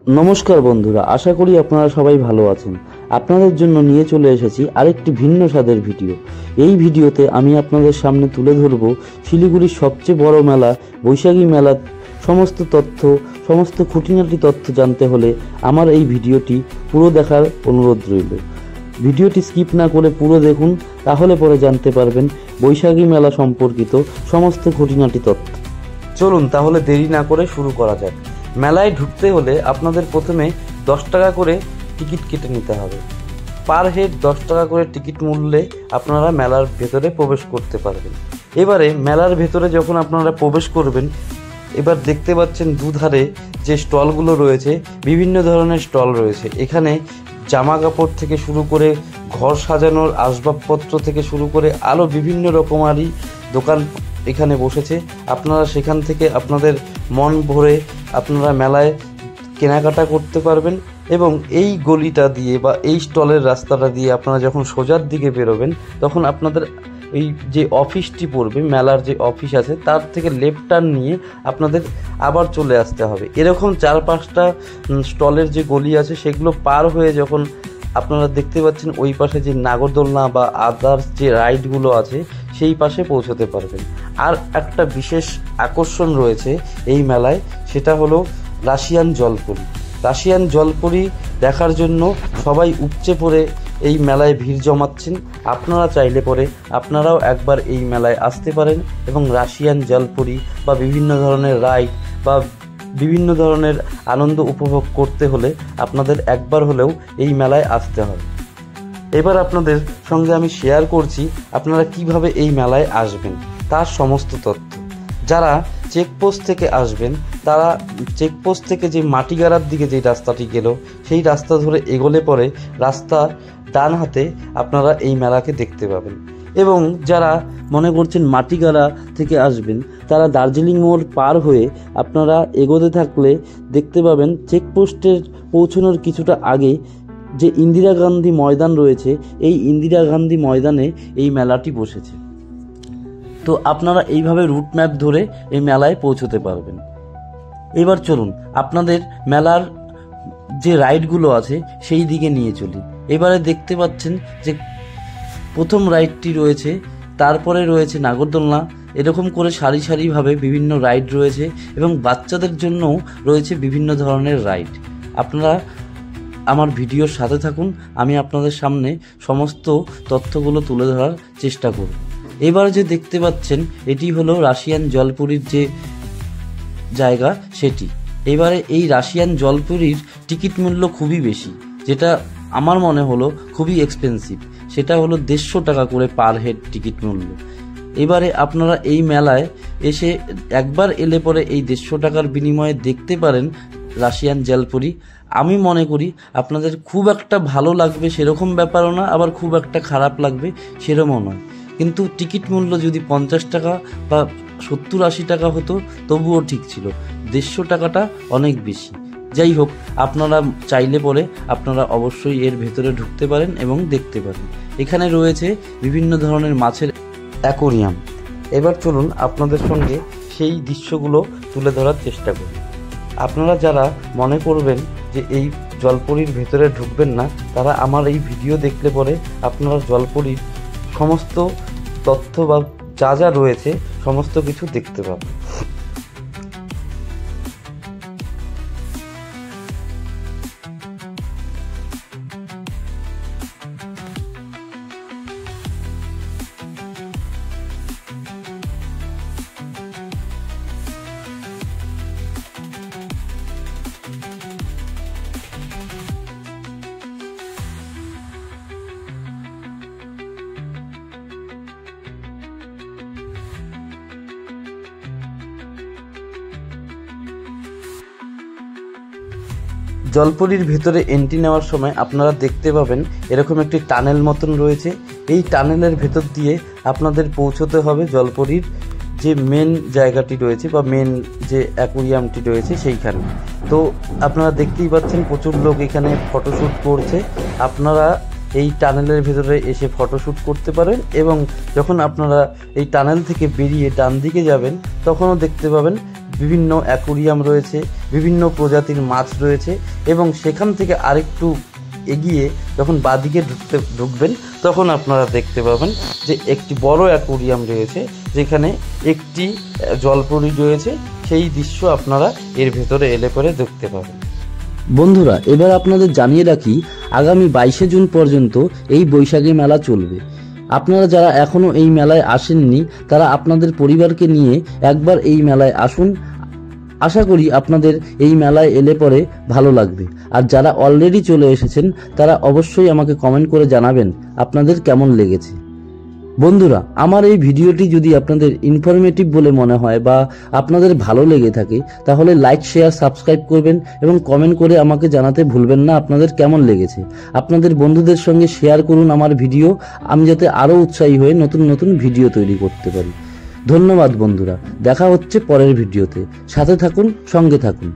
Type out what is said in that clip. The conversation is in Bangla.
নমস্কার বন্ধুরা, আশা করি আপনারা সবাই ভালো আছেন। আপনাদের জন্য নিয়ে চলে এসেছি আরেকটি ভিন্ন স্বাদের ভিডিও। এই ভিডিওতে আমি আপনাদের সামনে তুলে ধরব শিলিগুড়ির সবচেয়ে বড় মেলা বৈশাখী মেলার সমস্ত তথ্য, সমস্ত খুঁটিনাটি তথ্য জানতে হলে আমার এই ভিডিওটি পুরো দেখার অনুরোধ রইল। ভিডিওটি স্কিপ না করে পুরো দেখুন, তাহলে পরে জানতে পারবেন বৈশাখী মেলা সম্পর্কিত সমস্ত খুঁটিনাটি তথ্য। চলুন তাহলে দেরি না করে শুরু করা যাক। মেলায় ঢুকতে হলে আপনাদের প্রথমে 10 টাকা করে টিকিট কেটে নিতে হবে। পার হেড 10 টাকা করে টিকিট মূল্যে আপনারা মেলার ভেতরে প্রবেশ করতে পারবেন। এবারে মেলার ভেতরে যখন আপনারা প্রবেশ করবেন, এবার দেখতে পাচ্ছেন দুধারে যে স্টলগুলো রয়েছে, বিভিন্ন ধরনের স্টল রয়েছে। এখানে জামা কাপড় থেকে শুরু করে ঘর সাজানোর আসবাবপত্র থেকে শুরু করে আরও বিভিন্ন রকমারি দোকান এখানে বসেছে। আপনারা সেখান থেকে আপনাদের মন ভরে আপনারা মেলায় কেনাকাটা করতে পারবেন। এবং এই গলিটা দিয়ে বা এই স্টলের রাস্তাটা দিয়ে আপনারা যখন সোজার দিকে বেরোবেন, তখন আপনাদের এই যে অফিসটি পড়বে, মেলার যে অফিস আছে, তার থেকে লেফট টার্ন নিয়ে আপনাদের আবার চলে আসতে হবে। এরকম 4-5টা স্টলের যে গলি আছে, সেগুলো পার হয়ে যখন আপনারা দেখতে পাচ্ছেন ওই পাশে যে নাগরদোলনা বা আদার্স যে রাইডগুলো আছে, সেই পাশে পৌঁছতে পারবেন। আর একটা বিশেষ আকর্ষণ রয়েছে এই মেলায়, সেটা হলো রাশিয়ান জলপরি। রাশিয়ান জলপরি দেখার জন্য সবাই উপচে পড়ে এই মেলায় ভিড় জমাচ্ছেন। আপনারা চাইলে পরে আপনারাও একবার এই মেলায় আসতে পারেন এবং রাশিয়ান জলপরি বা বিভিন্ন ধরনের রাইড বা বিভিন্ন ধরনের আনন্দ উপভোগ করতে হলে আপনাদের একবার হলেও এই মেলায় আসতে হবে। এবার আপনাদের সঙ্গে আমি শেয়ার করছি আপনারা কিভাবে এই মেলায় আসবেন তার সমস্ত তথ্য। যারা চেকপোস্ট থেকে আসবেন, তারা চেকপোস্ট থেকে যে মাটিগাড়ার দিকে যে রাস্তাটি গেল, সেই রাস্তা ধরে এগোলে পরে রাস্তা ডান হাতে আপনারা এই মেলাকে দেখতে পাবেন। এবং যারা মনে করছেন মাটিগাড়া থেকে আসবেন, তারা দার্জিলিং মোড় পার হয়ে আপনারা এগোতে থাকলে দেখতে পাবেন চেকপোস্টের পৌঁছানোর কিছুটা আগে যে ইন্দিরা গান্ধী ময়দান রয়েছে, এই ইন্দিরা গান্ধী ময়দানে এই মেলাটি বসেছে। তো আপনারা এইভাবে রুট ম্যাপ ধরে এই মেলায় পৌঁছতে পারবেন। এবার চলুন আপনাদের মেলার যে রাইডগুলো আছে সেই দিকে নিয়ে চলি। এবারে দেখতে পাচ্ছেন যে প্রথম রাইডটি রয়েছে, তারপরে রয়েছে নাগরদোলনা। এরকম করে সারি সারিভাবে বিভিন্ন রাইড রয়েছে এবং বাচ্চাদের জন্যও রয়েছে বিভিন্ন ধরনের রাইড। আপনারা আমার ভিডিওর সাথে থাকুন, আমি আপনাদের সামনে সমস্ত তথ্যগুলো তুলে ধরার চেষ্টা করব। এবার যে দেখতে পাচ্ছেন এটি হলো রাশিয়ান জলপরির যে জায়গা সেটি। এবারে এই রাশিয়ান জলপরির টিকিট মূল্য খুবই বেশি, যেটা আমার মনে হলো খুবই এক্সপেন্সিভ। সেটা হলো 150 টাকা করে পার হেড টিকিট মূল্য। এবারে আপনারা এই মেলায় এসে একবার এলে পরে এই 150 টাকার বিনিময়ে দেখতে পারেন রাশিয়ান জলপরি। আমি মনে করি আপনাদের খুব একটা ভালো লাগবে সেরকম ব্যাপারও না, আবার খুব একটা খারাপ লাগবে সেরকমও নয়। কিন্তু টিকিট মূল্য যদি 50 টাকা বা 70-80 টাকা হতো তবুও ঠিক ছিল। 150 টাকাটা অনেক বেশি। যাই হোক, আপনারা চাইলে পরে আপনারা অবশ্যই এর ভেতরে ঢুকতে পারেন এবং দেখতে পারেন। এখানে রয়েছে বিভিন্ন ধরনের মাছের অ্যাকোরিয়াম। এবার চলুন আপনাদের সঙ্গে সেই দৃশ্যগুলো তুলে ধরার চেষ্টা করি। আপনারা যারা মনে করবেন যে এই জলপরির ভেতরে ঢুকবেন না, তারা আমার এই ভিডিও দেখলে পরে আপনারা জলপরির সমস্ত তথ্য বা যা যা রয়েছে সমস্ত কিছু দেখতে পাবেন। জলপরির ভেতরে এন্ট্রি নেওয়ার সময় আপনারা দেখতে পাবেন এরকম একটি টানেল মতন রয়েছে। এই টানেলের ভেতর দিয়ে আপনাদের পৌঁছতে হবে জলপরির যে মেন জায়গাটি রয়েছে বা মেন যে অ্যাকোরিয়ামটি রয়েছে সেইখানে। তো আপনারা দেখতেই পাচ্ছেন প্রচুর লোক এখানে ফটোশ্যুট করছে। আপনারা এই টানেলের ভেতরে এসে ফটোশ্যুট করতে পারেন এবং যখন আপনারা এই টানেল থেকে বেরিয়ে ডান দিকে যাবেন, তখনও দেখতে পাবেন বিভিন্ন অ্যাকোরিয়াম রয়েছে, বিভিন্ন প্রজাতির মাছ রয়েছে, এবং সেখান থেকে আরেকটু এগিয়ে যখন বাঁদিকে ঢুকবেন তখন আপনারা দেখতে পাবেন যে একটি বড় অ্যাকোরিয়াম রয়েছে, যেখানে একটি জলপরী রয়েছে। সেই দৃশ্য আপনারা এর ভেতরে এলে পরে দেখতে পাবেন। বন্ধুরা, এবার আপনাদের জানিয়ে রাখি, আগামী 22শে জুন পর্যন্ত এই বৈশাখী মেলা চলবে। আপনারা যারা এখনও এই মেলায় আসেননি তারা আপনাদের পরিবারকে নিয়ে একবার এই মেলায় আসুন। আশা করি আপনাদের এই মেলায় এলে পরে ভালো লাগবে। আর যারা অলরেডি চলে এসেছেন তারা অবশ্যই আমাকে কমেন্ট করে জানাবেন আপনাদের কেমন লেগেছে। বন্ধুরা, আমার এই ভিডিওটি যদি আপনাদের ইনফরমেটিভ বলে মনে হয় বা আপনাদের ভালো লেগে থাকে তাহলে লাইক, শেয়ার, সাবস্ক্রাইব করবেন এবং কমেন্ট করে আমাকে জানাতে ভুলবেন না আপনাদের কেমন লেগেছে। আপনাদের বন্ধুদের সঙ্গে শেয়ার করুন আমার ভিডিও, আমি যাতে আরও উৎসাহী হয়ে নতুন নতুন ভিডিও তৈরি করতে পারি। ধন্যবাদ বন্ধুরা, দেখা হচ্ছে পরের ভিডিওতে। সাথে থাকুন, সঙ্গে থাকুন।